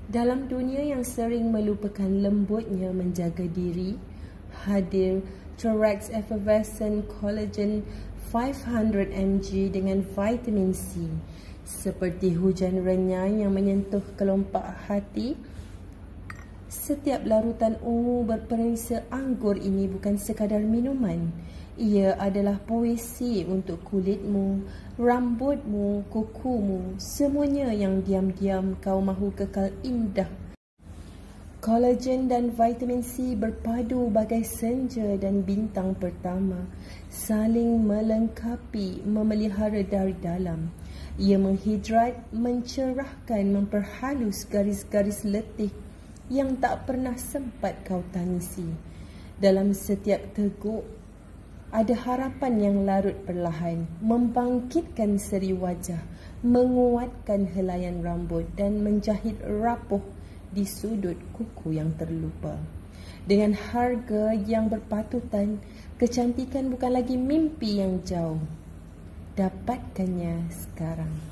Dalam dunia yang sering melupakan lembutnya menjaga diri, hadir Thorax Effervescent Collagen 500 mg dengan vitamin C. Seperti hujan renyah yang menyentuh kelopak hati, setiap larutan ungu berperisa anggur ini bukan sekadar minuman. Ia adalah puisi untuk kulitmu, rambutmu, kukumu, semuanya yang diam-diam kau mahu kekal indah. Kolagen dan vitamin C berpadu bagai senja dan bintang pertama, saling melengkapi, memelihara dari dalam. Ia menghidrat, mencerahkan, memperhalus garis-garis letih yang tak pernah sempat kau tangisi. Dalam setiap teguk, ada harapan yang larut perlahan, membangkitkan seri wajah, menguatkan helaian rambut dan menjahit rapuh di sudut kuku yang terlupa. Dengan harga yang berpatutan, kecantikan bukan lagi mimpi yang jauh. Dapatkannya sekarang.